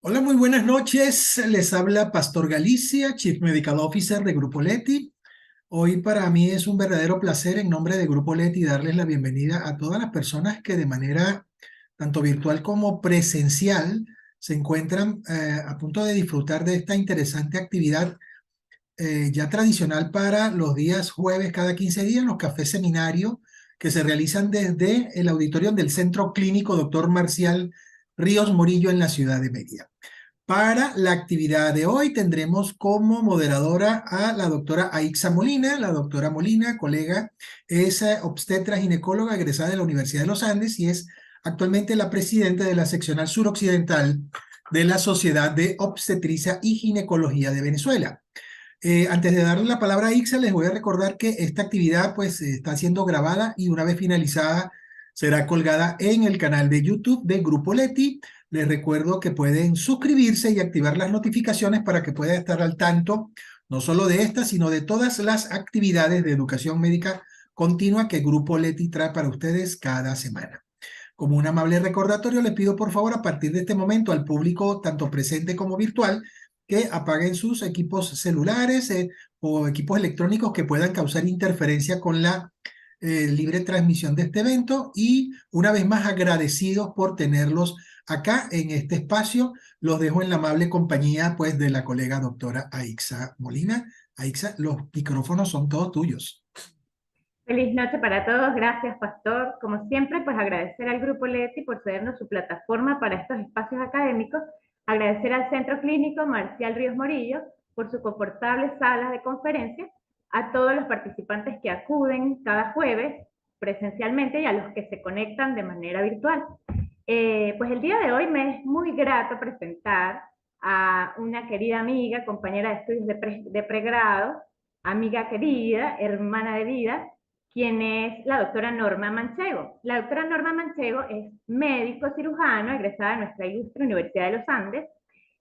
Hola, muy buenas noches. Les habla Pastor Galicia, Chief Medical Officer de Grupo Leti. Hoy para mí es un verdadero placer en nombre de Grupo Leti darles la bienvenida a todas las personas que de manera tanto virtual como presencial se encuentran a punto de disfrutar de esta interesante actividad ya tradicional para los días jueves cada 15 días, los cafés seminario que se realizan desde el auditorio del Centro Clínico Dr. Marcial Ríos Morillo en la ciudad de Mérida. Para la actividad de hoy tendremos como moderadora a la doctora Aixa Molina. La doctora Molina, colega, es obstetra ginecóloga egresada de la Universidad de los Andes y es actualmente la presidenta de la seccional suroccidental de la Sociedad de Obstetricia y Ginecología de Venezuela. Antes de darle la palabra a Aixa, les voy a recordar que esta actividad pues está siendo grabada y una vez finalizada será colgada en el canal de YouTube de Grupo Leti. Les recuerdo que pueden suscribirse y activar las notificaciones para que puedan estar al tanto no solo de esta, sino de todas las actividades de educación médica continua que Grupo Leti trae para ustedes cada semana. Como un amable recordatorio, les pido por favor a partir de este momento al público, tanto presente como virtual, que apaguen sus equipos celulares o equipos electrónicos que puedan causar interferencia con la libre transmisión de este evento. Y una vez más agradecidos por tenerlos acá en este espacio, los dejo en la amable compañía pues de la colega doctora Aixa Molina. Aixa, los micrófonos son todos tuyos. Feliz noche para todos, gracias Pastor. Como siempre, pues agradecer al Grupo Leti por cedernos su plataforma para estos espacios académicos, agradecer al Centro Clínico Marcial Ríos Morillo por su confortable sala de conferencias, a todos los participantes que acuden cada jueves presencialmente y a los que se conectan de manera virtual. Pues el día de hoy me es muy grato presentar a una querida amiga, compañera de estudios de pregrado, amiga querida, hermana de vida, quien es la doctora Norma Manchego. La doctora Norma Manchego es médico cirujano, egresada de nuestra ilustre Universidad de los Andes.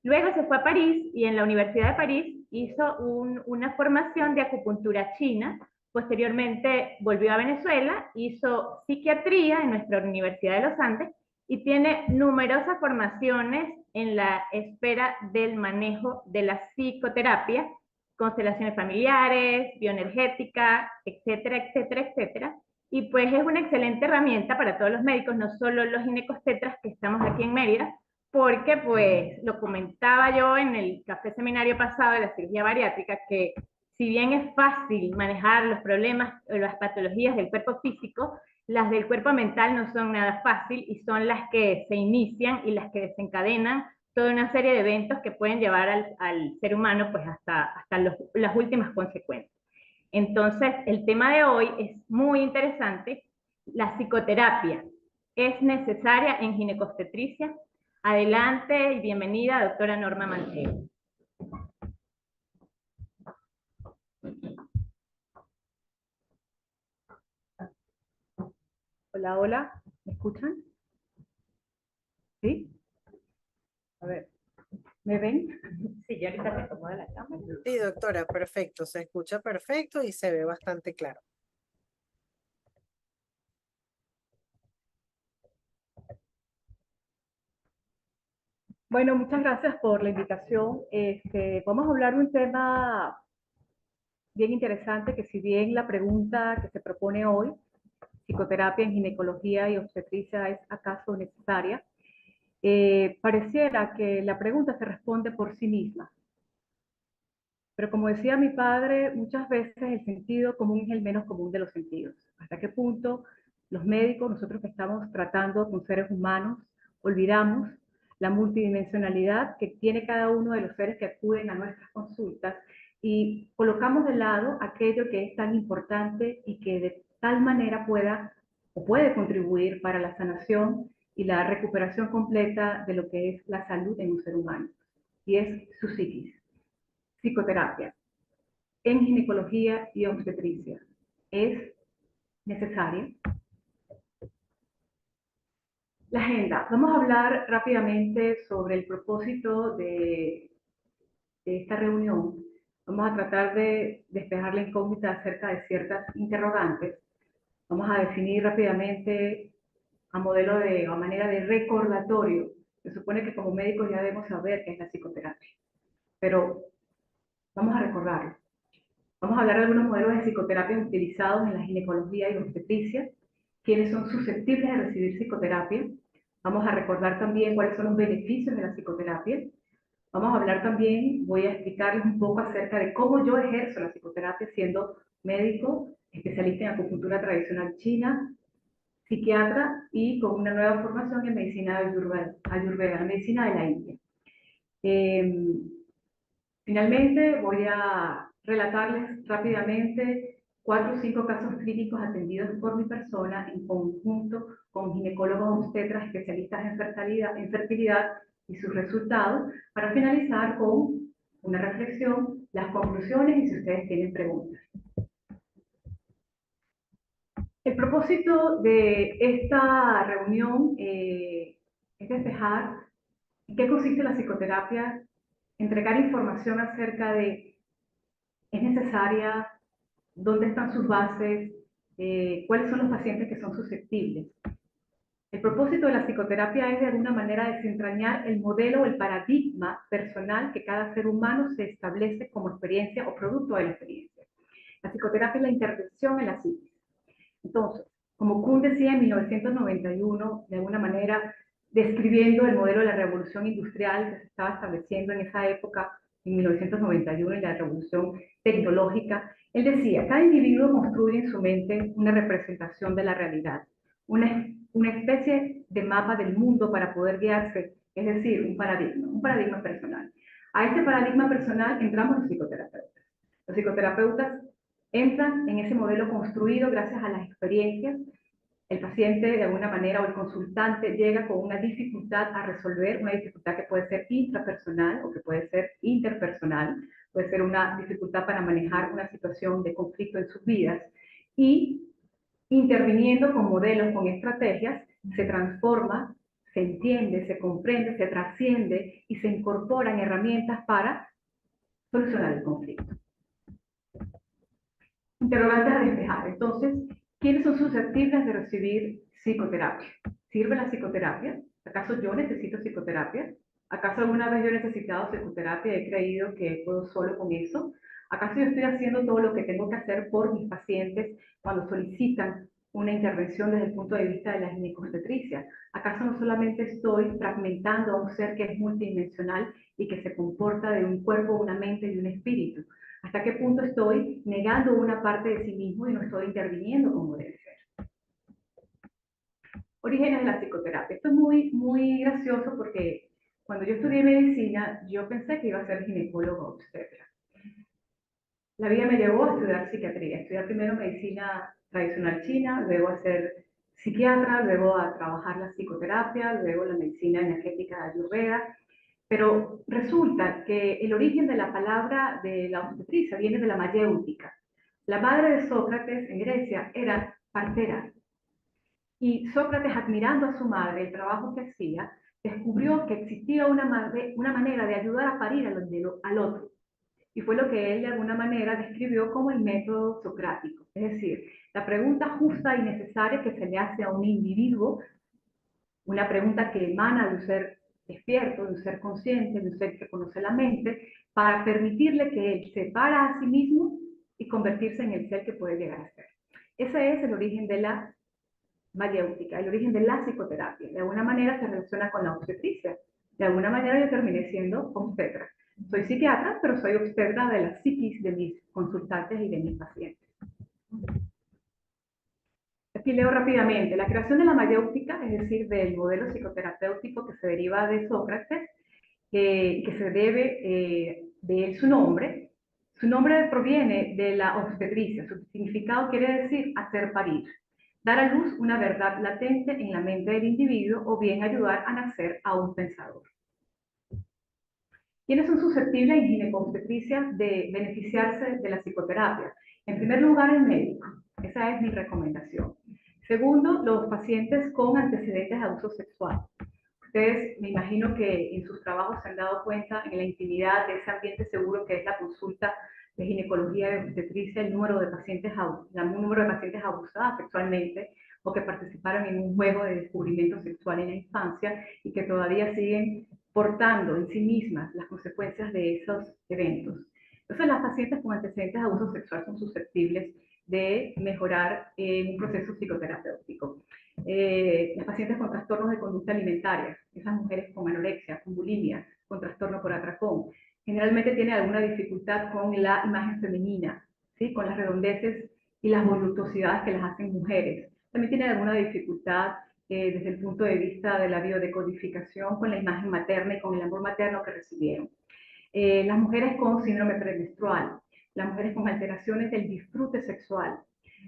Luego se fue a París y en la Universidad de París hizo una formación de acupuntura china. Posteriormente volvió a Venezuela, hizo psiquiatría en nuestra Universidad de los Andes y tiene numerosas formaciones en la esfera del manejo de la psicoterapia, constelaciones familiares, bioenergética, etcétera, etcétera, etcétera. Y pues es una excelente herramienta para todos los médicos, no solo los ginecostetras que estamos aquí en Mérida, porque pues lo comentaba yo en el café seminario pasado de la cirugía bariátrica, que si bien es fácil manejar los problemas o las patologías del cuerpo físico, las del cuerpo mental no son nada fácil y son las que se inician y las que desencadenan toda una serie de eventos que pueden llevar al ser humano pues hasta las últimas consecuencias. Entonces, el tema de hoy es muy interesante. La psicoterapia es necesaria en ginecobstetricia. Adelante y bienvenida, doctora Norma Manchego. Hola, hola, ¿me escuchan? ¿Sí? A ver, ¿me ven? Sí, yo ahorita te acomodo la cámara. Sí, doctora, perfecto, se escucha perfecto y se ve bastante claro. Bueno, muchas gracias por la invitación. Vamos a hablar de un tema bien interesante, que si bien la pregunta que se propone hoy, psicoterapia en ginecología y obstetricia, es acaso necesaria, pareciera que la pregunta se responde por sí misma. Pero como decía mi padre, muchas veces el sentido común es el menos común de los sentidos. ¿Hasta qué punto los médicos, nosotros que estamos tratando con seres humanos, olvidamos la multidimensionalidad que tiene cada uno de los seres que acuden a nuestras consultas y colocamos de lado aquello que es tan importante y que de tal manera puede contribuir para la sanación y la recuperación completa de lo que es la salud en un ser humano, y es su psiquis? Psicoterapia en ginecología y obstetricia es necesaria. La agenda. Vamos a hablar rápidamente sobre el propósito de esta reunión. Vamos a tratar de despejar la incógnita acerca de ciertas interrogantes. Vamos a definir rápidamente a manera de recordatorio Se supone que como médicos ya debemos saber qué es la psicoterapia, pero vamos a recordarlo. Vamos a hablar de algunos modelos de psicoterapia utilizados en la ginecología y obstetricia, quiénes son susceptibles de recibir psicoterapia. Vamos a recordar también cuáles son los beneficios de la psicoterapia. Vamos a hablar también, voy a explicarles un poco acerca de cómo yo ejerzo la psicoterapia siendo médico, especialista en acupuntura tradicional china, psiquiatra y con una nueva formación en medicina ayurveda, medicina de la India. Finalmente voy a relatarles rápidamente 4 o 5 casos clínicos atendidos por mi persona en conjunto con ginecólogos obstetras especialistas en fertilidad y sus resultados, para finalizar con una reflexión, las conclusiones y si ustedes tienen preguntas. El propósito de esta reunión es despejar en qué consiste la psicoterapia, entregar información acerca de es necesaria, dónde están sus bases, cuáles son los pacientes que son susceptibles. El propósito de la psicoterapia es de alguna manera desentrañar el modelo o el paradigma personal que cada ser humano se establece como experiencia o producto de la experiencia. La psicoterapia es la intervención en la psiquis. Entonces, como Kuhn decía en 1991, de alguna manera describiendo el modelo de la revolución industrial que se estaba estableciendo en esa época, en 1991, y la revolución tecnológica, él decía, cada individuo construye en su mente una representación de la realidad, una especie de mapa del mundo para poder guiarse, es decir, un paradigma personal. A este paradigma personal entramos los psicoterapeutas. Los psicoterapeutas entran en ese modelo construido gracias a las experiencias. El paciente, de alguna manera, o el consultante llega con una dificultad a resolver, una dificultad que puede ser intrapersonal o que puede ser interpersonal, puede ser una dificultad para manejar una situación de conflicto en sus vidas, y interviniendo con modelos, con estrategias, se transforma, se entiende, se comprende, se trasciende y se incorporan herramientas para solucionar el conflicto. Interrogantes a despejar. Entonces, ¿quiénes son susceptibles de recibir psicoterapia? ¿Sirve la psicoterapia? ¿Acaso yo necesito psicoterapia? ¿Acaso alguna vez yo he necesitado psicoterapia y he creído que puedo solo con eso? ¿Acaso yo estoy haciendo todo lo que tengo que hacer por mis pacientes cuando solicitan una intervención desde el punto de vista de la ginecobstetricia? ¿Acaso no solamente estoy fragmentando a un ser que es multidimensional y que se comporta de un cuerpo, una mente y un espíritu? ¿Hasta qué punto estoy negando una parte de sí mismo y no estoy interviniendo como debe ser? Orígenes de la psicoterapia. Esto es muy gracioso porque cuando yo estudié medicina, yo pensé que iba a ser ginecólogo obstetra. La vida me llevó a estudiar psiquiatría, estudiar primero medicina tradicional china, luego a ser psiquiatra, luego a trabajar la psicoterapia, luego la medicina energética de Ayurveda. Pero resulta que el origen de la palabra de la obstetricia viene de la mayéutica. La madre de Sócrates en Grecia era partera. Y Sócrates, admirando a su madre, el trabajo que hacía, descubrió que existía una manera de ayudar a parir al otro. Y fue lo que él de alguna manera describió como el método socrático. Es decir, la pregunta justa y necesaria que se le hace a un individuo, una pregunta que emana de un ser despierto, de un ser consciente, de un ser que conoce la mente, para permitirle que él se para a sí mismo y convertirse en el ser que puede llegar a ser. Ese es el origen de la mayéutica, el origen de la psicoterapia. De alguna manera se relaciona con la obstetricia. De alguna manera yo terminé siendo obstetra. Soy psiquiatra, pero soy obstetra de la psiquis de mis consultantes y de mis pacientes. Aquí leo rápidamente. La creación de la mayéutica, es decir, del modelo psicoterapéutico que se deriva de Sócrates, que se debe de él su nombre. Su nombre proviene de la obstetricia. Su significado quiere decir hacer parir, dar a luz una verdad latente en la mente del individuo o bien ayudar a nacer a un pensador. ¿Quiénes son susceptibles en ginecobstetricia de beneficiarse de la psicoterapia? En primer lugar, el médico. Esa es mi recomendación. Segundo, los pacientes con antecedentes de abuso sexual. Ustedes, me imagino que en sus trabajos se han dado cuenta en la intimidad de ese ambiente seguro que es la consulta de ginecología y obstetricia, el número de pacientes abusadas sexualmente o que participaron en un juego de descubrimiento sexual en la infancia y que todavía siguen portando en sí mismas las consecuencias de esos eventos. Entonces, las pacientes con antecedentes de abuso sexual son susceptibles de mejorar en un proceso psicoterapéutico. Las pacientes con trastornos de conducta alimentaria, esas mujeres con anorexia, con bulimia, con trastorno por atracón, generalmente tienen alguna dificultad con la imagen femenina, ¿sí? Con las redondeces y las voluptuosidades que las hacen mujeres. También tienen alguna dificultad desde el punto de vista de la biodecodificación con la imagen materna y con el amor materno que recibieron. Las mujeres con síndrome premenstrual, las mujeres con alteraciones del disfrute sexual,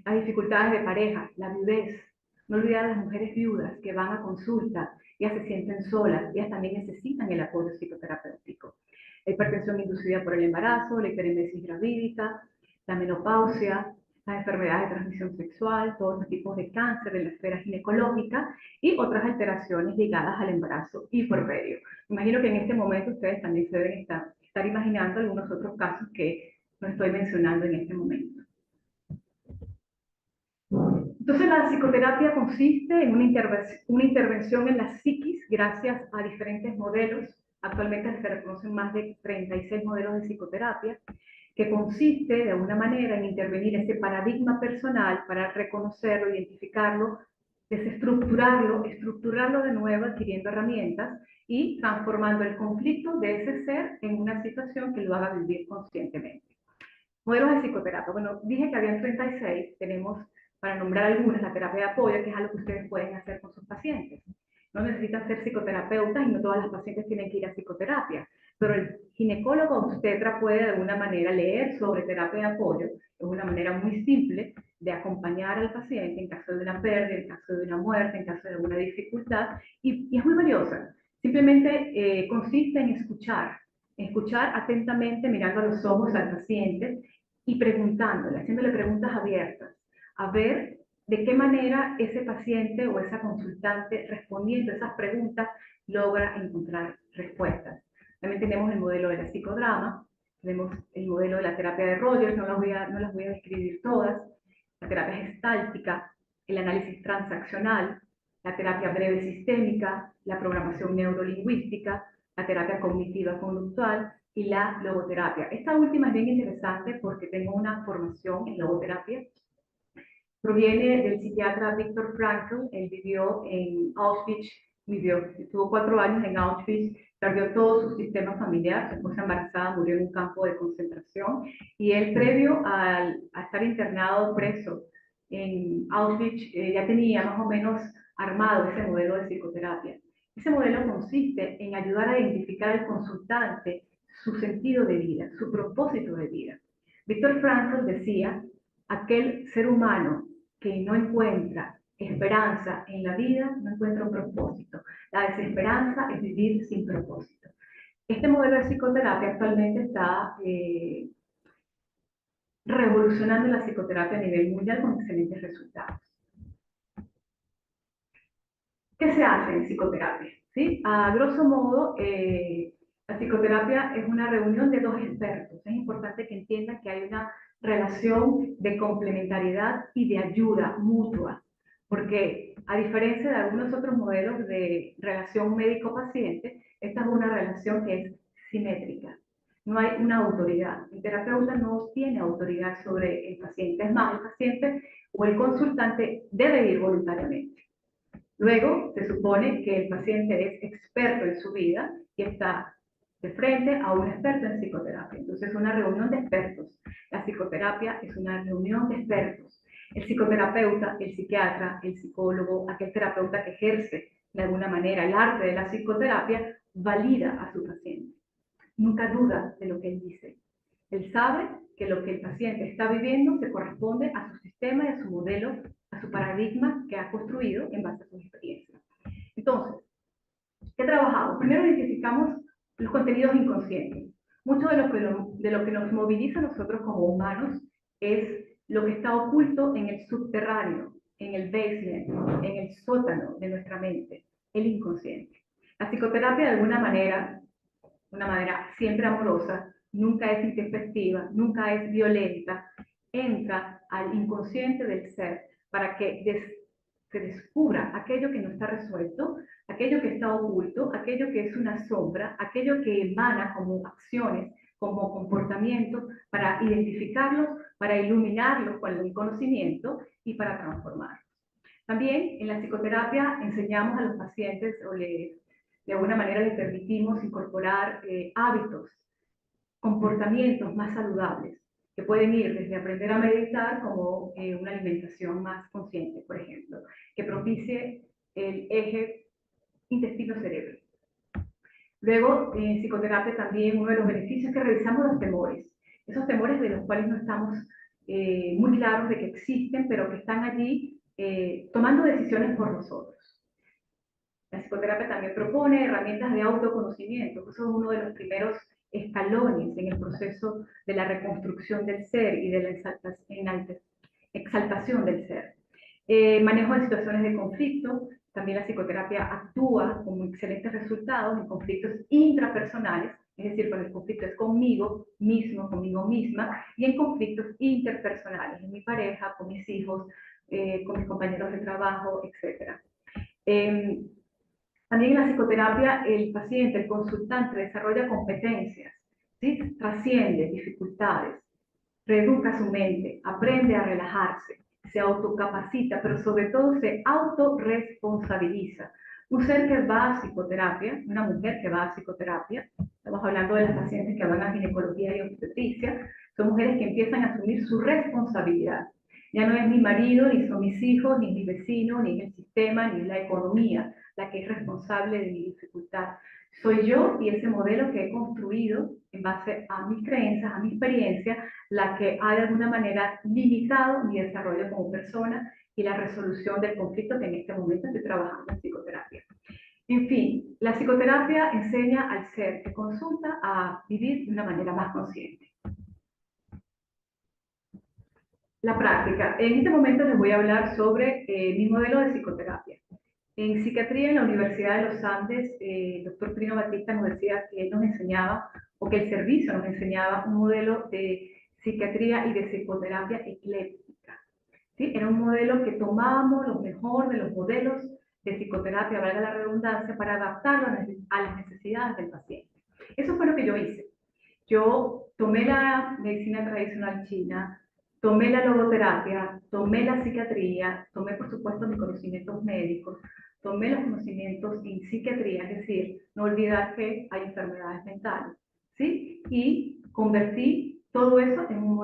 las dificultades de pareja, la viudez. No olvidar a las mujeres viudas que van a consulta, ya se sienten solas, ellas también necesitan el apoyo psicoterapéutico. La hipertensión inducida por el embarazo, la hiperemesis gravídica, la menopausia, las enfermedades de transmisión sexual, todos los tipos de cáncer en la esfera ginecológica y otras alteraciones ligadas al embarazo y puerperio. Imagino que en este momento ustedes también se deben estar imaginando algunos otros casos que no estoy mencionando en este momento. Entonces, la psicoterapia consiste en una intervención en la psiquis gracias a diferentes modelos. Actualmente se reconocen más de 36 modelos de psicoterapia, que consiste de alguna manera en intervenir ese paradigma personal para reconocerlo, identificarlo, desestructurarlo, estructurarlo de nuevo, adquiriendo herramientas y transformando el conflicto de ese ser en una situación que lo haga vivir conscientemente. Modelos de psicoterapia. Bueno, dije que habían 36, tenemos, para nombrar algunas, la terapia de apoyo, que es algo que ustedes pueden hacer con sus pacientes. No necesitan ser psicoterapeutas y no todas las pacientes tienen que ir a psicoterapia, pero el ginecólogo obstetra puede de alguna manera leer sobre terapia de apoyo. Es una manera muy simple de acompañar al paciente en caso de una pérdida, en caso de una muerte, en caso de alguna dificultad, y es muy valiosa. Simplemente consiste en escuchar atentamente, mirando a los ojos al paciente y preguntándole, haciéndole preguntas abiertas, a ver de qué manera ese paciente o esa consultante, respondiendo a esas preguntas, logra encontrar respuestas. También tenemos el modelo de la psicodrama, tenemos el modelo de la terapia de Rogers, no las voy a describir todas, la terapia gestáltica, el análisis transaccional, la terapia breve sistémica, la programación neurolingüística, la terapia cognitiva conductual y la logoterapia. Esta última es bien interesante porque tengo una formación en logoterapia. Proviene del psiquiatra Viktor Frankl. Él vivió en Auschwitz, estuvo 4 años en Auschwitz, perdió todo su sistema familiar, su esposa embarazada murió en un campo de concentración, y él, previo a estar internado preso en Auschwitz, ya tenía más o menos armado ese modelo de psicoterapia. Ese modelo consiste en ayudar a identificar al consultante su sentido de vida, su propósito de vida. Viktor Frankl decía: aquel ser humano que no encuentra esperanza en la vida, no encuentra un propósito. La desesperanza es vivir sin propósito. Este modelo de psicoterapia actualmente está revolucionando la psicoterapia a nivel mundial con excelentes resultados. ¿Qué se hace en psicoterapia? ¿Sí? A grosso modo, la psicoterapia es una reunión de 2 expertos. Es importante que entiendan que hay una relación de complementariedad y de ayuda mutua, porque a diferencia de algunos otros modelos de relación médico-paciente, esta es una relación que es simétrica. No hay una autoridad. El terapeuta no tiene autoridad sobre el paciente. Es más, el paciente o el consultante debe ir voluntariamente. Luego, se supone que el paciente es experto en su vida y está de frente a un experto en psicoterapia. Entonces, es una reunión de expertos. La psicoterapia es una reunión de expertos. El psicoterapeuta, el psiquiatra, el psicólogo, aquel terapeuta que ejerce de alguna manera el arte de la psicoterapia, valida a su paciente. Nunca duda de lo que él dice. Él sabe que lo que el paciente está viviendo se corresponde a su sistema y a su modelo, a su paradigma que ha construido en base a su experiencia. Entonces, ¿qué trabajamos? Primero identificamos los contenidos inconscientes. Mucho de lo que nos moviliza a nosotros como humanos es lo que está oculto en el subterráneo, en el basement, en el sótano de nuestra mente, el inconsciente. La psicoterapia, de alguna manera, una manera siempre amorosa, nunca es intempestiva, nunca es violenta, entra al inconsciente del ser para que se descubra aquello que no está resuelto, aquello que está oculto, aquello que es una sombra, aquello que emana como acciones, como comportamientos, para identificarlos, para iluminarlos con el conocimiento y para transformarlos. También en la psicoterapia enseñamos a los pacientes o de alguna manera les permitimos incorporar hábitos, comportamientos más saludables, que pueden ir desde aprender a meditar como una alimentación más consciente, por ejemplo, que propicie el eje intestino-cerebro. Luego, en psicoterapia también uno de los beneficios es que revisamos los temores, esos temores de los cuales no estamos muy claros de que existen, pero que están allí tomando decisiones por nosotros. La psicoterapia también propone herramientas de autoconocimiento, que son uno de los primeros escalones en el proceso de la reconstrucción del ser y de la exaltación del ser. Manejo de situaciones de conflicto, también la psicoterapia actúa con excelentes resultados en conflictos intrapersonales, es decir, cuando el conflicto es conmigo mismo, conmigo misma, y en conflictos interpersonales, en mi pareja, con mis hijos, con mis compañeros de trabajo, etc. También en la psicoterapia el paciente, el consultante desarrolla competencias, ¿sí? Trasciende dificultades, reeduca su mente, aprende a relajarse, se autocapacita, pero sobre todo se autorresponsabiliza. Un ser que va a psicoterapia, una mujer que va a psicoterapia, estamos hablando de las pacientes que van a ginecología y obstetricia, son mujeres que empiezan a asumir su responsabilidad. Ya no es mi marido, ni son mis hijos, ni mi vecino, ni el sistema, ni la economía la que es responsable de mi dificultad. Soy yo y ese modelo que he construido en base a mis creencias, a mi experiencia, la que ha de alguna manera limitado mi desarrollo como persona y la resolución del conflicto que en este momento estoy trabajando en psicoterapia. En fin, la psicoterapia enseña al ser que consulta a vivir de una manera más consciente. La práctica. En este momento les voy a hablar sobre mi modelo de psicoterapia. En psiquiatría en la Universidad de los Andes, el doctor Trino Batista nos decía que él nos enseñaba, o que el servicio nos enseñaba, un modelo de psiquiatría y de psicoterapia ecléctica. ¿Sí? Era un modelo que tomábamos lo mejor de los modelos de psicoterapia, valga la redundancia, para adaptarlo a las necesidades del paciente. Eso fue lo que yo hice. Yo tomé la medicina tradicional china, tomé la logoterapia, tomé la psiquiatría, tomé por supuesto mis conocimientos médicos, tomé los conocimientos en psiquiatría, es decir, no olvidar que hay enfermedades mentales, ¿sí? Y convertí todo eso en un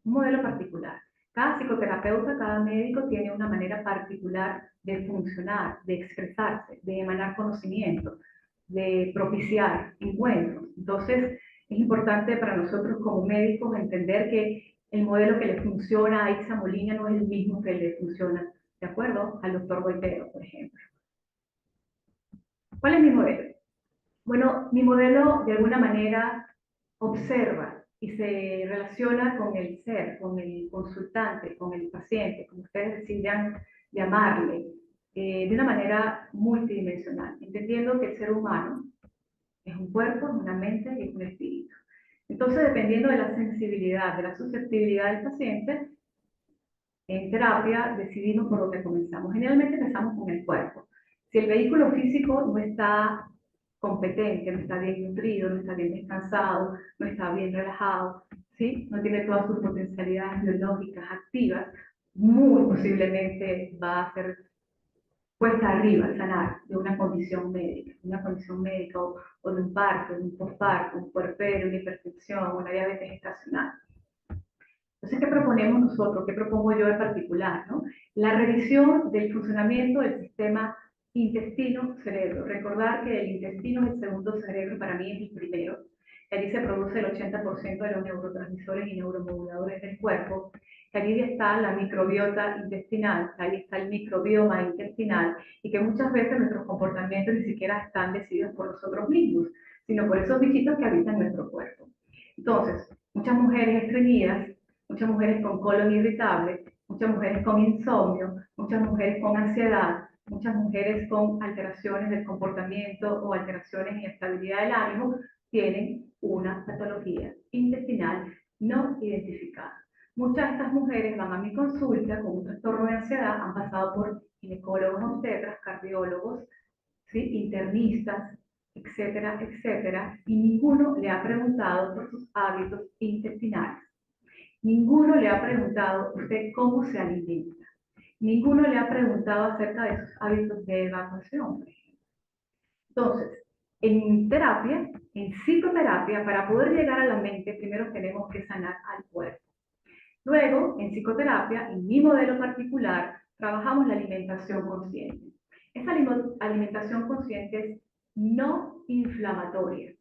modelo particular. Cada psicoterapeuta, cada médico tiene una manera particular de funcionar, de expresarse, de emanar conocimiento, de propiciar encuentros. Entonces, es importante para nosotros como médicos entender que el modelo que le funciona a Ixa Molina no es el mismo que le funciona, ¿de acuerdo?, al doctor Boitero, por ejemplo. ¿Cuál es mi modelo? Bueno, mi modelo de alguna manera observa y se relaciona con el ser, con el consultante, con el paciente, como ustedes decidan llamarle, de una manera multidimensional, entendiendo que el ser humano es un cuerpo, es una mente y es un espíritu. Entonces, dependiendo de la sensibilidad, de la susceptibilidad del paciente, en terapia decidimos por dónde comenzamos. Generalmente empezamos con el cuerpo. Si el vehículo físico no está competente, no está bien nutrido, no está bien descansado, no está bien relajado, ¿sí? No tiene todas sus potencialidades biológicas activas, muy posiblemente va a ser cuesta arriba sanar de una condición médica o de un parto, de un posparto, un puerperio, una hipertensión, una diabetes gestacional. Entonces, ¿qué proponemos nosotros? ¿Qué propongo yo en particular? ¿No? La revisión del funcionamiento del sistema intestino-cerebro. Recordar que el intestino es el segundo cerebro, para mí es el primero. Allí se produce el 80% de los neurotransmisores y neuromoduladores del cuerpo. Allí está la microbiota intestinal, allí está el microbioma intestinal, y que muchas veces nuestros comportamientos ni siquiera están decididos por nosotros mismos, sino por esos bichitos que habitan nuestro cuerpo. Entonces, muchas mujeres estreñidas, muchas mujeres con colon irritable, muchas mujeres con insomnio, muchas mujeres con ansiedad, muchas mujeres con alteraciones del comportamiento o alteraciones en estabilidad del ánimo, tienen una patología intestinal no identificada. Muchas de estas mujeres van a mi consulta con un trastorno de ansiedad, han pasado por ginecólogos, obstetras, cardiólogos, ¿sí? Internistas, etcétera, etcétera, y ninguno le ha preguntado por sus hábitos intestinales. Ninguno le ha preguntado usted cómo se alimenta. Ninguno le ha preguntado acerca de sus hábitos de evacuación, por ejemplo. Entonces, en terapia, en psicoterapia, para poder llegar a la mente, primero tenemos que sanar al cuerpo. Luego, en psicoterapia, en mi modelo particular, trabajamos la alimentación consciente. Esta alimentación consciente es no inflamatoria.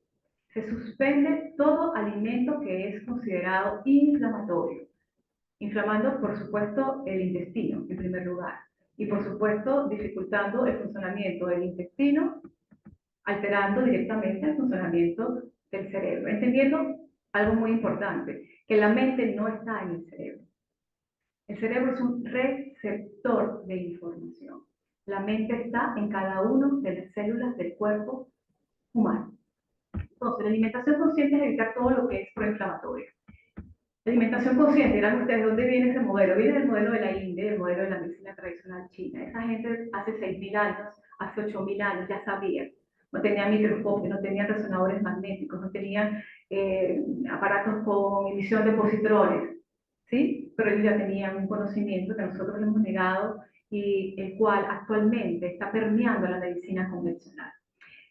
Se suspende todo alimento que es considerado inflamatorio, inflamando, por supuesto, el intestino, en primer lugar, y, por supuesto, dificultando el funcionamiento del intestino, alterando directamente el funcionamiento del cerebro, entendiendo algo muy importante, que la mente no está en el cerebro. El cerebro es un receptor de información. La mente está en cada una de las células del cuerpo humano. Entonces, la alimentación consciente es evitar todo lo que es proinflamatorio. La alimentación consciente, dirán ustedes, ¿de dónde viene ese modelo? Viene del modelo de la India, del modelo de la medicina tradicional china. Esa gente hace 6.000 años, hace 8.000 años, ya sabía. No tenían microscopio, no tenían resonadores magnéticos, no tenían aparatos con emisión de positrones, ¿sí? Pero ellos ya tenían un conocimiento que nosotros hemos negado y el cual actualmente está permeando la medicina convencional.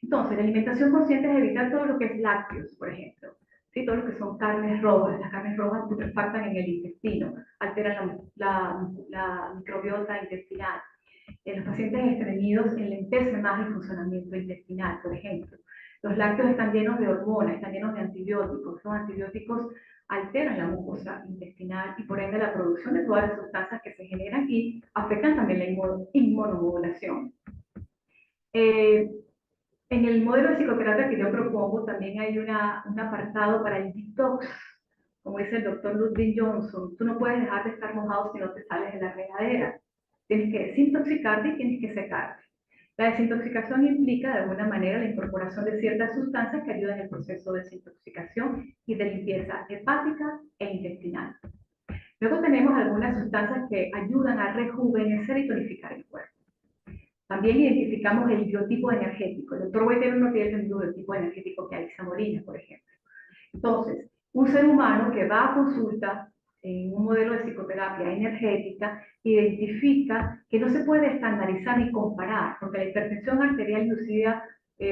Entonces, la alimentación consciente es evitar todo lo que es lácteos, por ejemplo. ¿Sí? Todo lo que son carnes rojas. Las carnes rojas putrefactan en el intestino, alteran la microbiota intestinal. Los pacientes estreñidos enlentecen más el funcionamiento intestinal, por ejemplo. Los lácteos están llenos de hormonas, están llenos de antibióticos. Los antibióticos alteran la mucosa intestinal y por ende la producción de todas las sustancias que se generan y afectan también la inmunomodulación. En el modelo de psicoterapia que yo propongo también hay un apartado para el detox. Como dice el doctor Ludwig Johnson, tú no puedes dejar de estar mojado si no te sales de la regadera. Tienes que desintoxicarte y tienes que secarte. La desintoxicación implica de alguna manera la incorporación de ciertas sustancias que ayudan en el proceso de desintoxicación y de limpieza hepática e intestinal. Luego tenemos algunas sustancias que ayudan a rejuvenecer y tonificar el cuerpo. También identificamos el biotipo energético. El doctor Boitero no tiene el mismo biotipo energético que Alicia Molina, por ejemplo. Entonces, un ser humano que va a consulta en un modelo de psicoterapia energética identifica que no se puede estandarizar ni comparar, porque la hipertensión arterial inducida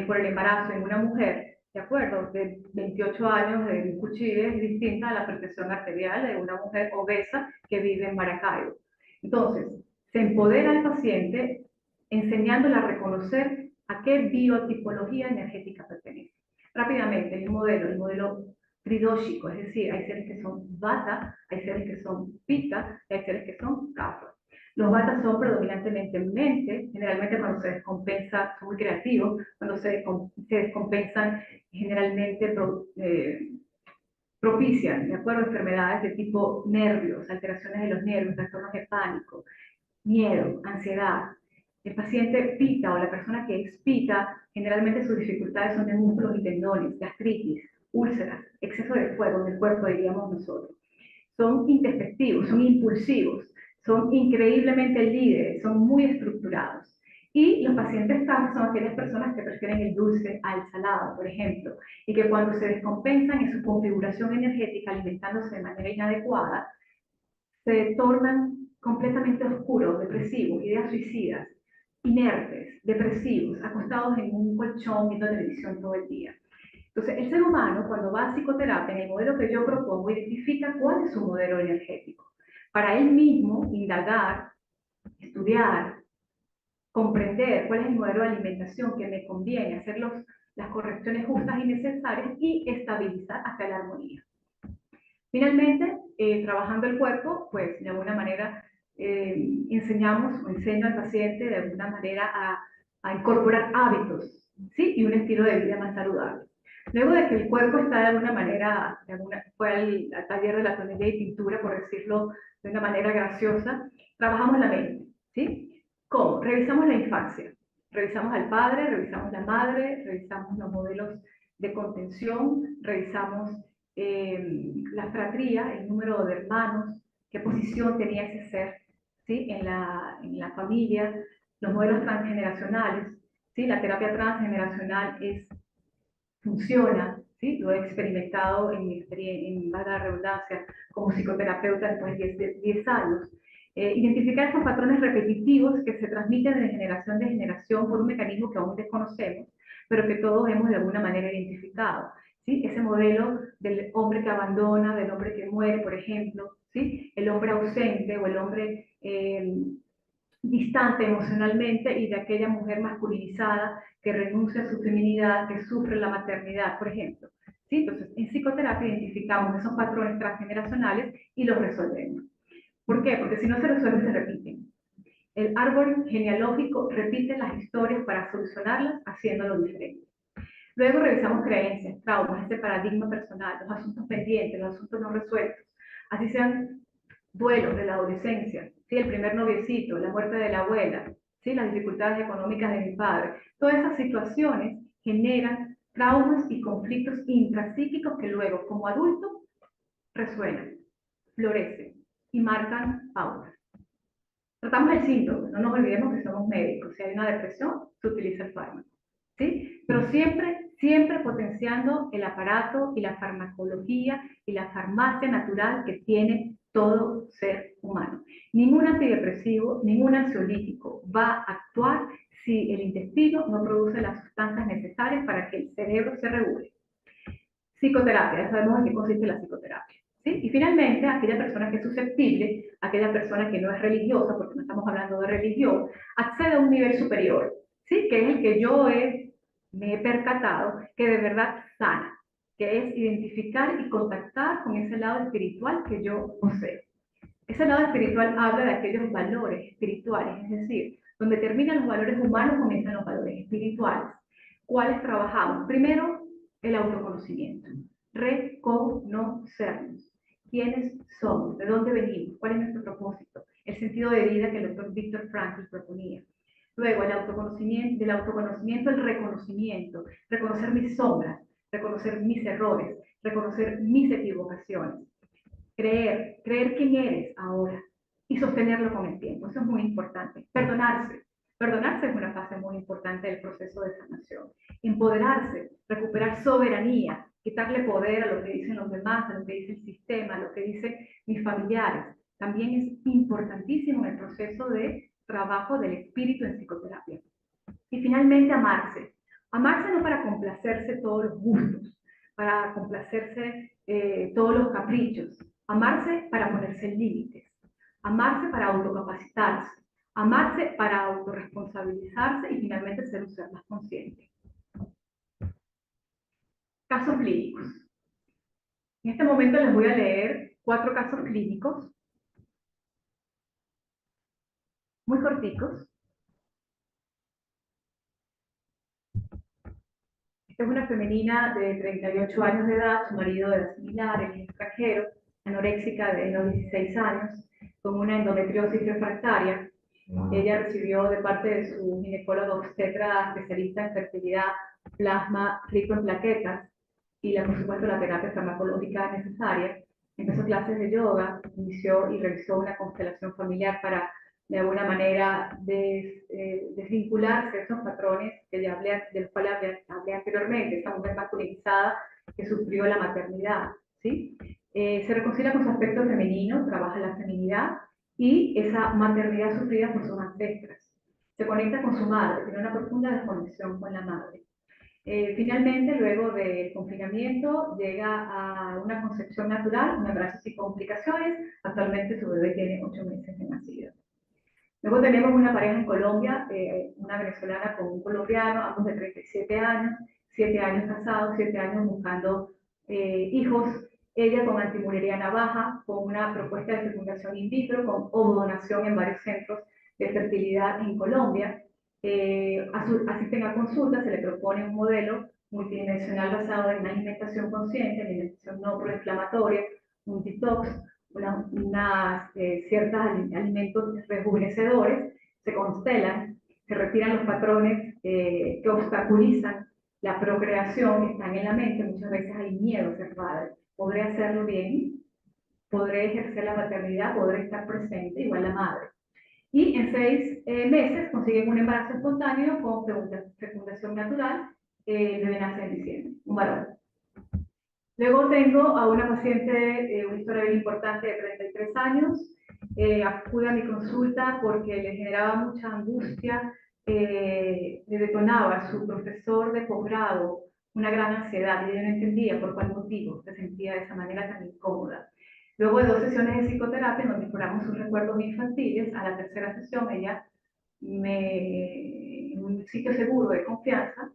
por el embarazo en una mujer, ¿de acuerdo?, de 28 años de Cuchille es distinta a la hipertensión arterial de una mujer obesa que vive en Maracaibo. Entonces, se empodera al paciente enseñándole a reconocer a qué biotipología energética pertenece. Rápidamente, el modelo tridóxico, es decir, hay seres que son vata, hay seres que son pitta, y hay seres que son kapha. Los vatas son predominantemente mente, generalmente cuando se descompensa, son muy creativos, cuando se descompensan, generalmente propician, ¿de acuerdo?, enfermedades de tipo nervios, alteraciones de los nervios, trastornos de pánico, miedo, ansiedad. El paciente pita o la persona que es pita, generalmente sus dificultades son de músculos y tendones, gastritis, úlceras, exceso de fuego en el cuerpo, diríamos nosotros. Son introspectivos, son impulsivos, son increíblemente líderes, son muy estructurados. Y los pacientes TAM son aquellas personas que prefieren el dulce al salado, por ejemplo, y que cuando se descompensan en su configuración energética, alimentándose de manera inadecuada, se tornan completamente oscuros, depresivos, ideas suicidas, inertes, depresivos, acostados en un colchón viendo televisión todo el día. Entonces, el ser humano, cuando va a psicoterapia, en el modelo que yo propongo, identifica cuál es su modelo energético. Para él mismo, indagar, estudiar, comprender cuál es el modelo de alimentación que me conviene, hacer las correcciones justas y necesarias y estabilizar hasta la armonía. Finalmente, trabajando el cuerpo, pues de alguna manera enseño al paciente de alguna manera a incorporar hábitos, ¿sí? Y un estilo de vida más saludable. Luego de que el cuerpo está de alguna manera, fue al taller de la tonelía y pintura, por decirlo de una manera graciosa, trabajamos la mente, ¿sí? ¿Cómo? Revisamos la infancia, revisamos al padre, revisamos la madre, revisamos los modelos de contención, revisamos la fratría, el número de hermanos, qué posición tenía ese ser, ¿sí? En la familia, los modelos transgeneracionales, ¿sí? La terapia transgeneracional funciona, ¿sí? Lo he experimentado en mi experiencia, en valga la redundancia, como psicoterapeuta después de 10 años. Identificar esos patrones repetitivos que se transmiten de generación en generación por un mecanismo que aún desconocemos, pero que todos hemos de alguna manera identificado. ¿Sí? Ese modelo del hombre que abandona, del hombre que muere, por ejemplo, ¿sí? El hombre ausente o el hombre distante emocionalmente, y de aquella mujer masculinizada que renuncia a su feminidad, que sufre la maternidad, por ejemplo. ¿Sí? Entonces, en psicoterapia identificamos esos patrones transgeneracionales y los resolvemos. ¿Por qué? Porque si no se resuelven, se repiten. El árbol genealógico repite las historias para solucionarlas haciéndolo diferente. Luego revisamos creencias, traumas, este paradigma personal, los asuntos pendientes, los asuntos no resueltos, así sean duelos de la adolescencia, ¿sí? El primer noviecito, la muerte de la abuela, ¿sí? Las dificultades económicas de mi padre. Todas esas situaciones generan traumas y conflictos intrapsíquicos que luego, como adultos, resuenan, florecen y marcan pautas. Tratamos el síntoma, no nos olvidemos que somos médicos. Si hay una depresión, se utiliza el fármaco, ¿sí? Pero siempre potenciando el aparato y la farmacología y la farmacia natural que tiene todo ser humano. Ningún antidepresivo, ningún ansiolítico va a actuar si el intestino no produce las sustancias necesarias para que el cerebro se regule. Psicoterapia, ya sabemos en qué consiste la psicoterapia. ¿Sí? Y finalmente, aquella persona que es susceptible, aquella persona que no es religiosa, porque no estamos hablando de religión, accede a un nivel superior, ¿sí? Que es el que yo me he percatado que de verdad sana, que es identificar y contactar con ese lado espiritual que yo poseo. Ese lado espiritual habla de aquellos valores espirituales, es decir, donde terminan los valores humanos, comienzan los valores espirituales. ¿Cuáles trabajamos? Primero, el autoconocimiento, reconocernos. ¿Quiénes somos? ¿De dónde venimos? ¿Cuál es nuestro propósito? El sentido de vida que el doctor Viktor Frankl proponía. Luego, del autoconocimiento, el reconocimiento, reconocer mis sombras, reconocer mis errores, reconocer mis equivocaciones. Creer quién eres ahora y sostenerlo con el tiempo. Eso es muy importante. Perdonarse. Perdonarse es una fase muy importante del proceso de sanación. Empoderarse, recuperar soberanía, quitarle poder a lo que dicen los demás, a lo que dice el sistema, a lo que dicen mis familiares. También es importantísimo en el proceso de trabajo del espíritu en psicoterapia. Y finalmente, amarse. Amarse no para complacerse todos los gustos, para complacerse todos los caprichos. Amarse para ponerse límites. Amarse para autocapacitarse. Amarse para autorresponsabilizarse y finalmente ser un ser más consciente. Casos clínicos. En este momento les voy a leer 4 casos clínicos, muy corticos. Esta es una femenina de 38 años de edad, su marido era similar, es extranjero, anoréxica de los 16 años, con una endometriosis refractaria. Ella recibió de parte de su ginecólogo obstetra especialista en fertilidad plasma rico en plaquetas y, por supuesto, la terapia farmacológica necesaria. Empezó clases de yoga, inició y revisó una constelación familiar para, de alguna manera, desvincularse de esos patrones que ya del cual hablé anteriormente, esta mujer masculinizada que sufrió la maternidad, ¿sí? Se reconcilia con su aspecto femenino, trabaja la feminidad y esa maternidad sufrida por sus ancestras. Se conecta con su madre, tiene una profunda desconexión con la madre. Finalmente, luego del confinamiento, llega a una concepción natural, un embarazo sin complicaciones. Actualmente su bebé tiene 8 meses de nacido. Luego tenemos una pareja en Colombia, una venezolana con un colombiano, ambos de 37 años, 7 años casados, 7 años buscando hijos. Ella con antimureriana baja, con una propuesta de fecundación in vitro, con ovodonación en varios centros de fertilidad en Colombia. Asisten a consultas, se le propone un modelo multidimensional basado en una alimentación consciente, alimentación no proinflamatoria, un detox, ciertos alimentos rejuvenecedores, se constelan, se retiran los patrones que obstaculizan la procreación que están en la mente. Muchas veces hay miedo a ser padre. ¿Podré hacerlo bien? podré ejercer la maternidad, podré estar presente, igual la madre. Y en 6 meses consiguen un embarazo espontáneo con fecundación natural, el bebé nace en diciembre, un varón. Luego tengo a una paciente, una historia bien importante de 33 años, acude a mi consulta porque le generaba mucha angustia, le detonaba a su profesor de posgrado una gran ansiedad y yo no entendía por cuál motivo se sentía de esa manera tan incómoda. Luego de 2 sesiones de psicoterapia, donde exploramos sus recuerdos infantiles, a la tercera sesión ella en un sitio seguro de confianza,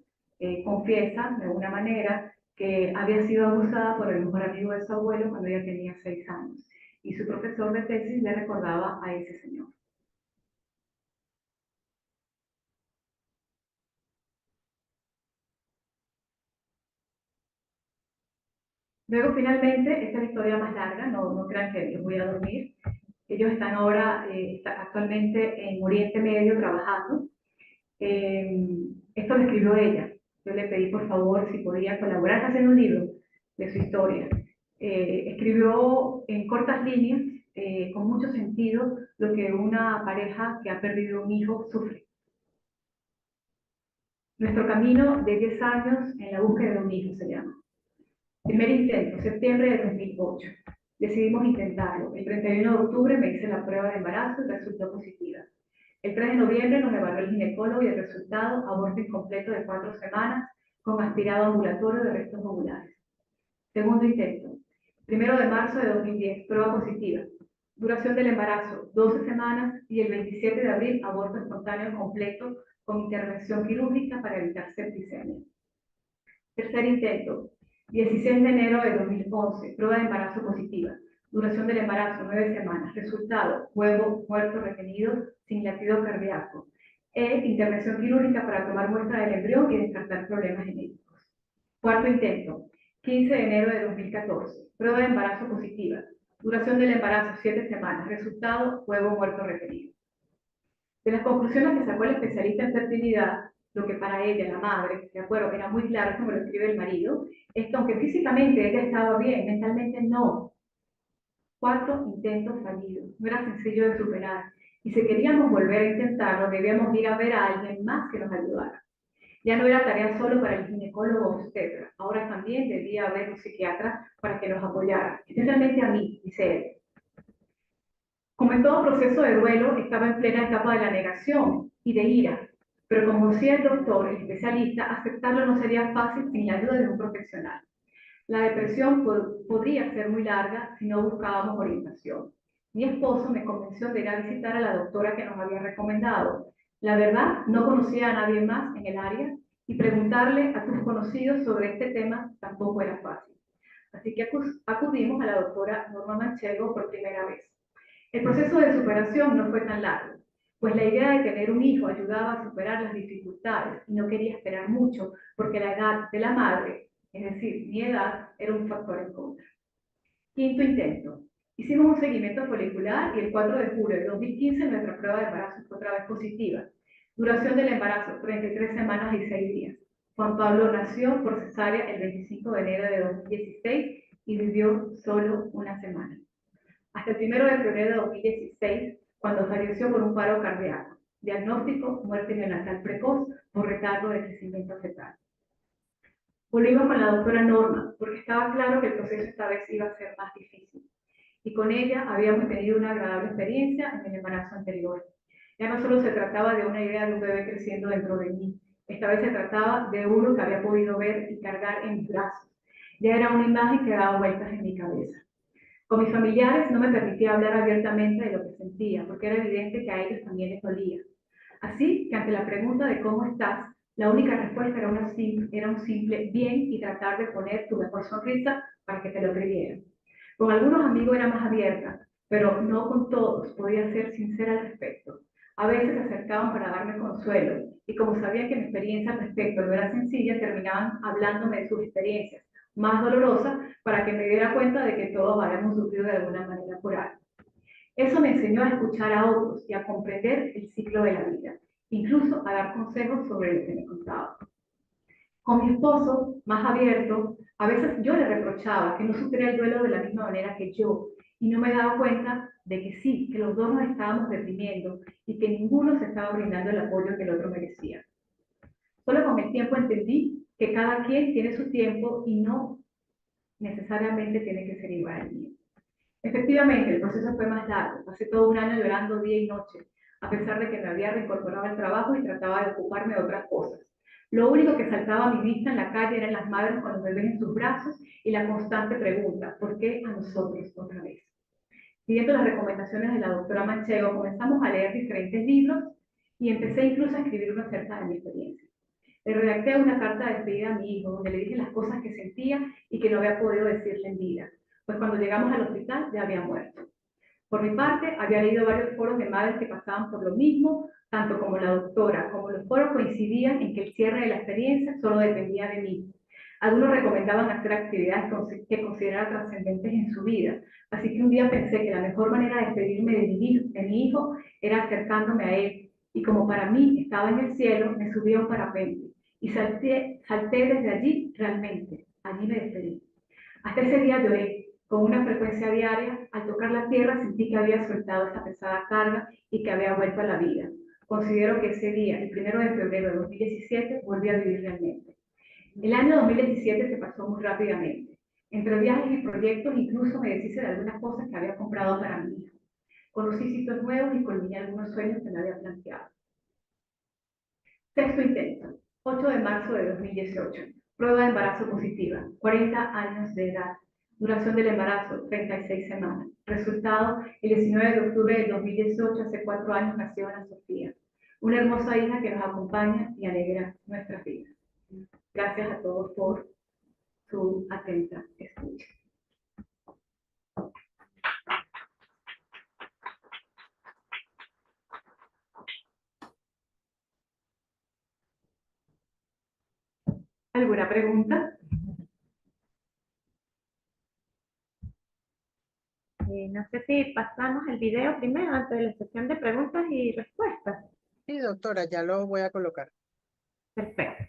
confiesa de alguna manera que había sido abusada por el mejor amigo de su abuelo cuando ella tenía 6 años. Y su profesor de tesis le recordaba a ese señor. Luego, finalmente, esta es la historia más larga, no crean que los voy a dormir. Ellos están ahora, actualmente en Oriente Medio trabajando. Esto lo escribió ella. Yo le pedí, por favor, si podía colaborar haciendo un libro de su historia. Escribió en cortas líneas, con mucho sentido, lo que una pareja que ha perdido un hijo sufre. Nuestro camino de 10 años en la búsqueda de un hijo se llama. Primer intento, septiembre de 2008. Decidimos intentarlo. El 31 de octubre me hice la prueba de embarazo y resultó positiva. El 3 de noviembre nos evaluó el ginecólogo y el resultado, aborto incompleto de 4 semanas con aspirado ambulatorio de restos ovulares. Segundo intento, 1 de marzo de 2010, prueba positiva. Duración del embarazo, 12 semanas y el 27 de abril, aborto espontáneo completo con intervención quirúrgica para evitar septicemia. Tercer intento, 16 de enero de 2011, prueba de embarazo positiva. Duración del embarazo, 9 semanas. Resultado, huevo muerto retenido sin latido cardíaco. Intervención quirúrgica para tomar muestra del embrión y descartar problemas genéticos. Cuarto intento, 15 de enero de 2014, prueba de embarazo positiva. Duración del embarazo, 7 semanas. Resultado, huevo muerto retenido. De las conclusiones que sacó el especialista en fertilidad, lo que para ella, la madre, de acuerdo, era muy claro, como lo escribe el marido, es que aunque físicamente ella estaba bien, mentalmente no. 4 intentos fallidos, no era sencillo de superar. Y si queríamos volver a intentarlo, debíamos ir a ver a alguien más que nos ayudara. Ya no era tarea solo para el ginecólogo o obstetra, ahora también debía haber un psiquiatra para que nos apoyara, especialmente a mí, dice él. Como en todo proceso de duelo, estaba en plena etapa de la negación y de ira, pero como decía el doctor, el especialista, aceptarlo no sería fácil sin la ayuda de un profesional. La depresión podría ser muy larga si no buscábamos orientación. Mi esposo me convenció de ir a visitar a la doctora que nos había recomendado. La verdad, no conocía a nadie más en el área y preguntarle a tus conocidos sobre este tema tampoco era fácil. Así que acudimos a la doctora Norma Manchego por primera vez. El proceso de superación no fue tan largo, pues la idea de tener un hijo ayudaba a superar las dificultades y no quería esperar mucho porque la edad de la madre, es decir, mi edad, era un factor en contra. Quinto intento. Hicimos un seguimiento folicular y el 4 de julio de 2015 nuestra prueba de embarazo fue otra vez positiva. Duración del embarazo, 33 semanas y 6 días. Juan Pablo nació por cesárea el 25 de enero de 2016 y vivió solo una semana. Hasta el 1 de febrero de 2016, cuando falleció por un paro cardíaco. Diagnóstico, muerte neonatal precoz por retardo de crecimiento fetal. Volvimos con la doctora Norma, porque estaba claro que el proceso esta vez iba a ser más difícil. Y con ella habíamos tenido una agradable experiencia en el embarazo anterior. Ya no solo se trataba de una idea de un bebé creciendo dentro de mí, esta vez se trataba de uno que había podido ver y cargar en mis brazos. Ya era una imagen que daba vueltas en mi cabeza. Con mis familiares no me permitía hablar abiertamente de lo que sentía, porque era evidente que a ellos también les dolía. Así que ante la pregunta de cómo estás, la única respuesta era un simple bien y tratar de poner tu mejor sonrisa para que te lo creyeran. Con algunos amigos era más abierta, pero no con todos podía ser sincera al respecto. A veces se acercaban para darme consuelo, y como sabían que mi experiencia al respecto no era sencilla, terminaban hablándome de sus experiencias más dolorosas para que me diera cuenta de que todos habíamos sufrido de alguna manera por algo. Eso me enseñó a escuchar a otros y a comprender el ciclo de la vida, incluso a dar consejos sobre lo que me contaba. Con mi esposo, más abierto, a veces yo le reprochaba que no supiera el duelo de la misma manera que yo, y no me daba cuenta de que sí, que los dos nos estábamos deprimiendo y que ninguno se estaba brindando el apoyo que el otro merecía. Solo con el tiempo entendí que cada quien tiene su tiempo y no necesariamente tiene que ser igual al mío. Efectivamente, el proceso fue más largo. Pasé todo un año llorando día y noche, a pesar de que me había reincorporado al trabajo y trataba de ocuparme de otras cosas. Lo único que saltaba a mi vista en la calle eran las madres con los bebés en sus brazos y la constante pregunta, ¿por qué a nosotros otra vez? Siguiendo las recomendaciones de la doctora Manchego, comenzamos a leer diferentes libros y empecé incluso a escribir una acerca de mi experiencia. Le redacté una carta de despedida a mi hijo, donde le dije las cosas que sentía y que no había podido decirle en vida, pues cuando llegamos al hospital ya había muerto. Por mi parte, había leído varios foros de madres que pasaban por lo mismo, tanto como la doctora, como los foros coincidían en que el cierre de la experiencia solo dependía de mí. Algunos recomendaban hacer actividades que considerara trascendentes en su vida, así que un día pensé que la mejor manera de despedirme de mi hijo era acercándome a él, y como para mí estaba en el cielo, me subí a un parapente y salté desde allí realmente, allí me despedí. Hasta ese día lloré, con una frecuencia diaria. Al tocar la tierra sentí que había soltado esa pesada carga y que había vuelto a la vida. Considero que ese día, el 1 de febrero de 2017, volví a vivir realmente. El año 2017 se pasó muy rápidamente. Entre viajes y proyectos incluso me deshice de algunas cosas que había comprado para mi hijo. Conocí sitios nuevos y culminé algunos sueños que me había planteado. Sexto intento, 8 de marzo de 2018. Prueba de embarazo positiva, 40 años de edad. Duración del embarazo, 36 semanas. Resultado, el 19 de octubre del 2018, hace 4 años, nació Ana Sofía. Una hermosa hija que nos acompaña y alegra nuestras vidas. Gracias a todos por su atenta escucha. ¿Alguna pregunta? No sé si pasamos el video primero antes de la sesión de preguntas y respuestas. Sí, doctora, ya lo voy a colocar. Perfecto.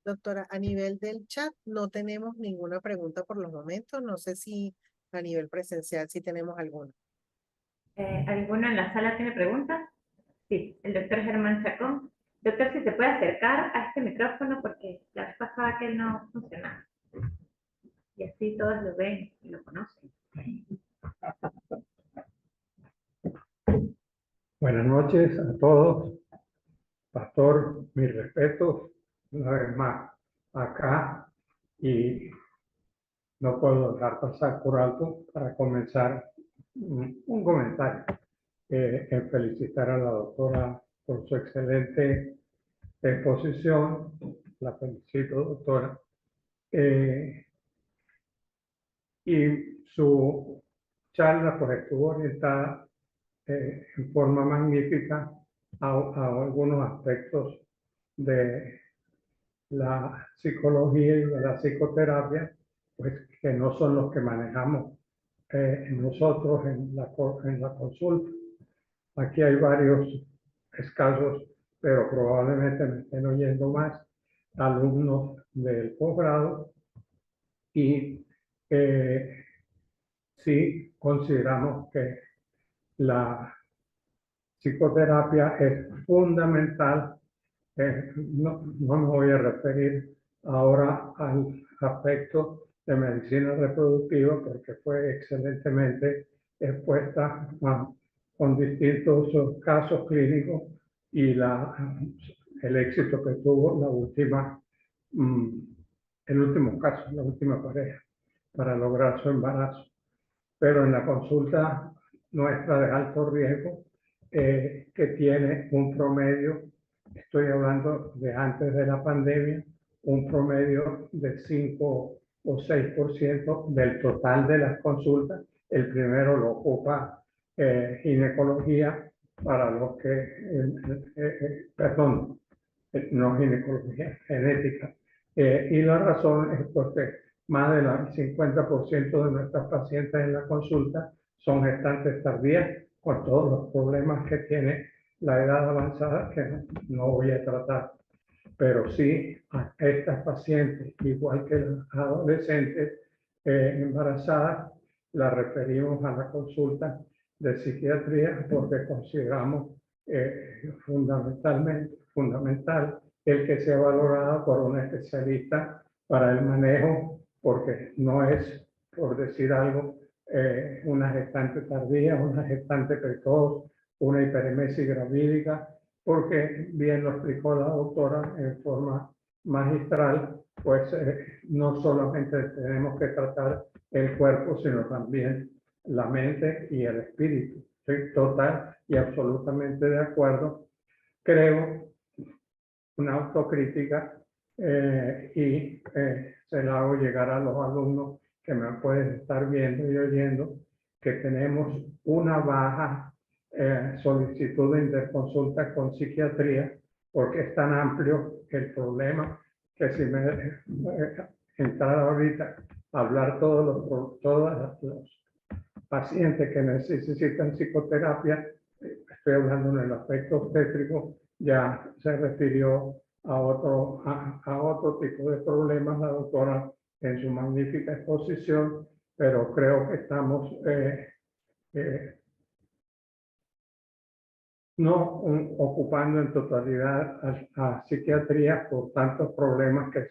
Doctora, a nivel del chat no tenemos ninguna pregunta por los momentos. No sé si a nivel presencial sí tenemos alguna. ¿Alguno en la sala tiene preguntas? Sí, el doctor Germán Chacón. Doctor, si se puede acercar a este micrófono porque la vez pasada que él no funcionaba. Y así todos lo ven y lo conocen. Buenas noches a todos. Pastor, mis respetos una vez más acá, y no puedo dejar pasar por alto para comenzar un comentario en felicitar a la doctora por su excelente exposición. La felicito, doctora. Y su charla pues estuvo orientada en forma magnífica a algunos aspectos de la psicología y de la psicoterapia, pues que no son los que manejamos nosotros en la consulta. Aquí hay varios escasos pero probablemente me estén oyendo más alumnos del posgrado y sí consideramos que la psicoterapia es fundamental. No me voy a referir ahora al aspecto de medicina reproductiva porque fue excelentemente expuesta con distintos casos clínicos y el éxito que tuvo el último caso, la última pareja, para lograr su embarazo. Pero en la consulta nuestra de alto riesgo, que tiene un promedio, estoy hablando de antes de la pandemia, un promedio de 5 o 6% del total de las consultas. El primero lo ocupa ginecología, para los que, perdón, no ginecología, genética. Y la razón es porque más del 50% de nuestras pacientes en la consulta son gestantes tardías, con todos los problemas que tiene la edad avanzada, que no voy a tratar. Pero sí, a estas pacientes, igual que las adolescentes embarazadas, las referimos a la consulta de psiquiatría porque consideramos fundamental el que sea valorada por un especialista para el manejo, porque no es, por decir algo, una gestante tardía, una gestante precoz, una hiperemesis gravídica, porque bien lo explicó la doctora en forma magistral, pues no solamente tenemos que tratar el cuerpo, sino también la mente y el espíritu. Estoy total y absolutamente de acuerdo. Creo una autocrítica y se la hago llegar a los alumnos que me pueden estar viendo y oyendo, que tenemos una baja solicitud de interconsulta con psiquiatría, porque es tan amplio el problema que si me entrar ahorita a hablar todos los pacientes que necesitan psicoterapia, estoy hablando en el aspecto obstétrico, ya se refirió a otro tipo de problemas la doctora en su magnífica exposición, pero creo que estamos no ocupando en totalidad a psiquiatría por tantos problemas que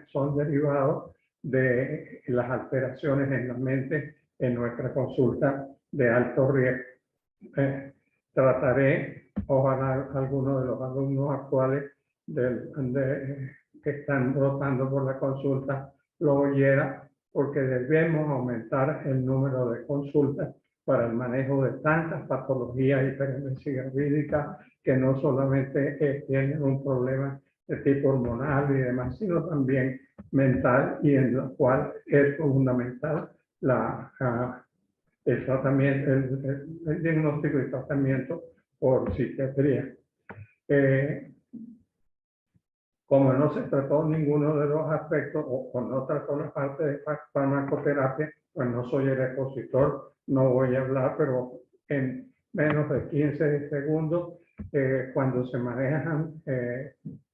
son derivados de las alteraciones en la mente en nuestra consulta de alto riesgo. Trataré, ojalá algunos de los alumnos actuales que están rotando por la consulta lo oyera, porque debemos aumentar el número de consultas para el manejo de tantas patologías hiperemesis gravídicas que no solamente tienen un problema de tipo hormonal y demás, sino también mental, y en la cual es fundamental el tratamiento, el diagnóstico y tratamiento por psiquiatría. Como no se trató ninguno de los aspectos o no trató la parte de farmacoterapia, pues no soy el expositor, no voy a hablar, pero en menos de 15 segundos, cuando se manejan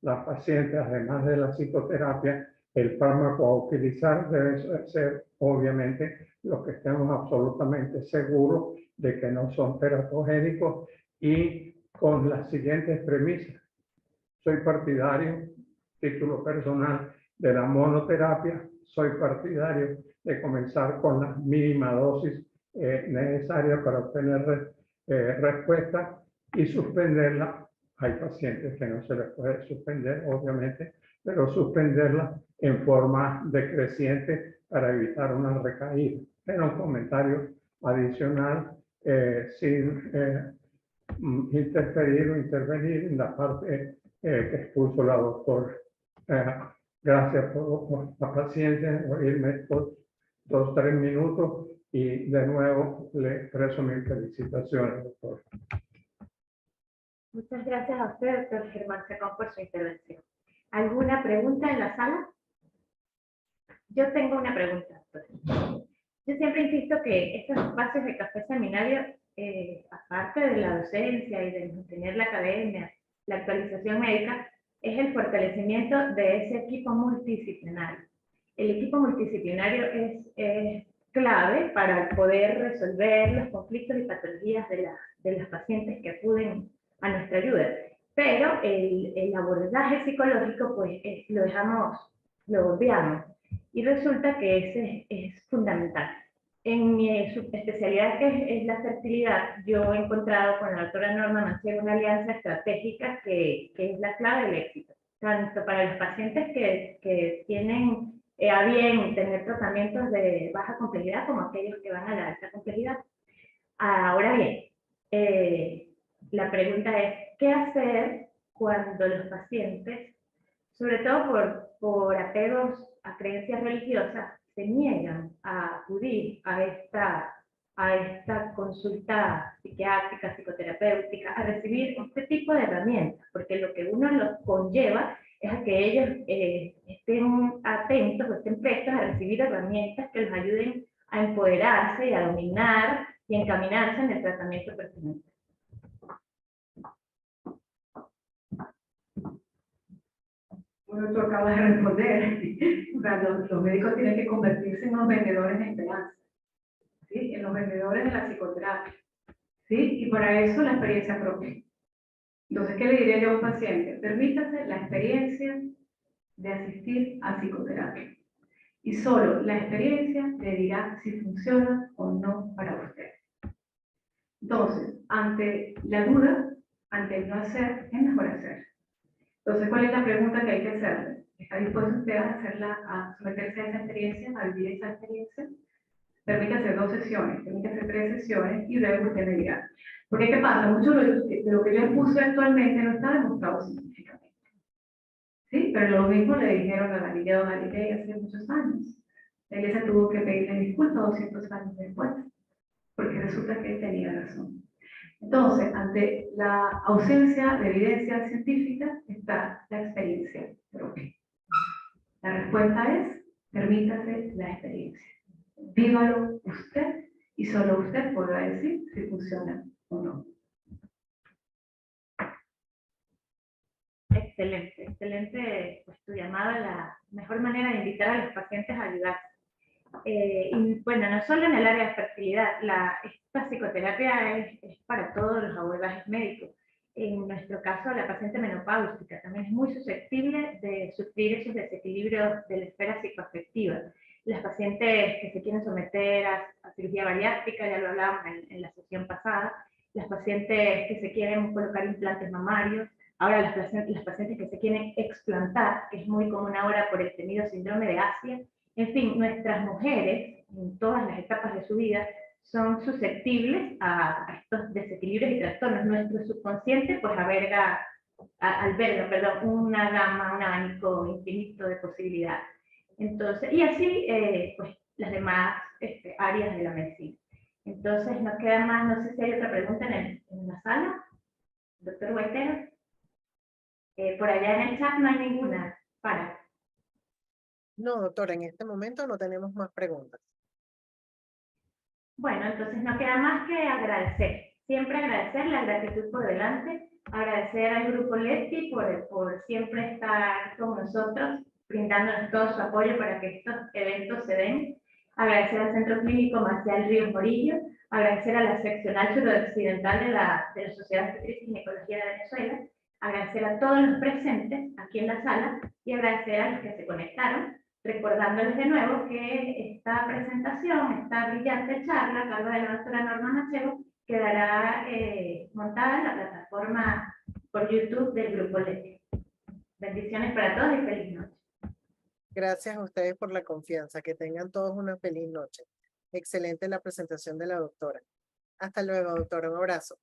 las pacientes, además de la psicoterapia, el fármaco a utilizar debe ser, obviamente, los que estemos absolutamente seguros de que no son teratogénicos y con las siguientes premisas. Soy partidario, título personal, de la monoterapia. Soy partidario de comenzar con la mínima dosis necesaria para obtener respuesta y suspenderla. Hay pacientes que no se les puede suspender, obviamente, pero suspenderla en forma decreciente para evitar una recaída. Era un comentario adicional sin interferir o intervenir en la parte que expuso la doctora. Gracias por la paciencia, oírme estos 2-3 minutos y de nuevo le expreso mis felicitaciones, doctor. Muchas gracias a usted, doctor Germán Chacón, por su intervención. ¿Alguna pregunta en la sala? Yo tengo una pregunta, doctor. Yo siempre insisto que estos espacios de café seminario, aparte de la docencia y de mantener la academia la actualización médica, es el fortalecimiento de ese equipo multidisciplinario. El equipo multidisciplinario es clave para poder resolver los conflictos y patologías de las pacientes que acuden a nuestra ayuda. Pero el abordaje psicológico, pues lo obviamos, y resulta que ese es fundamental. En mi subespecialidad, que es la fertilidad, yo he encontrado con la doctora Norma Manchego una alianza estratégica que es la clave del éxito, tanto para los pacientes que tienen a bien tener tratamientos de baja complejidad como aquellos que van a la alta complejidad. Ahora bien, la pregunta es, ¿qué hacer cuando los pacientes, sobre todo por apegos a creencias religiosas, se niegan a acudir a esta consulta psiquiátrica, psicoterapéutica, a recibir este tipo de herramientas? Porque lo que uno los conlleva es a que ellos estén atentos o estén prestos a recibir herramientas que los ayuden a empoderarse y a dominar y encaminarse en el tratamiento pertinente. Bueno, tú acabas de responder. O sea, los médicos tienen que convertirse en los vendedores de esperanza, ¿sí? En los vendedores de la psicoterapia, ¿sí? Y para eso la experiencia propia. Entonces, ¿qué le diría yo a un paciente? Permítase la experiencia de asistir a psicoterapia. Y solo la experiencia le dirá si funciona o no para usted. Entonces, ante la duda, ante el no hacer, es mejor hacer. Entonces, ¿cuál es la pregunta que hay que hacerle? ¿Está dispuesto usted a someterse a esa experiencia, a vivir esa experiencia? Permítase 2 sesiones, permítase 3 sesiones y luego usted me dirá. Porque, ¿qué pasa? Mucho de lo que yo expuse actualmente no está demostrado científicamente. ¿Sí? Pero lo mismo le dijeron a Galileo Galilei hace muchos años. La iglesia tuvo que pedirle disculpas 200 años después, porque resulta que él tenía razón. Entonces, ante la ausencia de evidencia científica está la experiencia propia. La respuesta es, permítase la experiencia. Vívalo usted y solo usted podrá decir si funciona o no. Excelente, excelente pues, tu llamada, la mejor manera de invitar a los pacientes a ayudarse. Y bueno, no solo en el área de fertilidad, esta psicoterapia es para todos los abordajes médicos. En nuestro caso, la paciente menopáusica también es muy susceptible de sufrir esos desequilibrios de la esfera psicoafectiva. Las pacientes que se quieren someter a cirugía bariátrica, ya lo hablábamos en la sesión pasada, las pacientes que se quieren colocar implantes mamarios, ahora las pacientes que se quieren explantar, que es muy común ahora por el temido síndrome de Asia. En fin, nuestras mujeres, en todas las etapas de su vida, son susceptibles a estos desequilibrios y trastornos. Nuestro subconsciente pues alberga una gama, un abanico infinito de posibilidades. Entonces, y así pues las demás áreas de la medicina. Entonces nos queda más, no sé si hay otra pregunta en la sala, doctor Guaitero. Por allá en el chat no hay ninguna. No, doctora, en este momento no tenemos más preguntas. Bueno, entonces no queda más que agradecer. Siempre agradecer, la gratitud por delante. Agradecer al Grupo Leti por siempre estar con nosotros, brindándonos todo su apoyo para que estos eventos se den. Agradecer al Centro Clínico Marcial Ríos Morillo. Agradecer a la seccional suroccidental de la Sociedad de Obstetricia y Ginecología de Venezuela. Agradecer a todos los presentes aquí en la sala y agradecer a los que se conectaron, recordándoles de nuevo que esta presentación, esta brillante charla a cargo de la doctora Norma Manchego, quedará montada en la plataforma por YouTube del Grupo Leti. Bendiciones para todos y feliz noche. Gracias a ustedes por la confianza. Que tengan todos una feliz noche. Excelente la presentación de la doctora. Hasta luego, doctora. Un abrazo.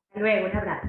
Hasta luego, un abrazo.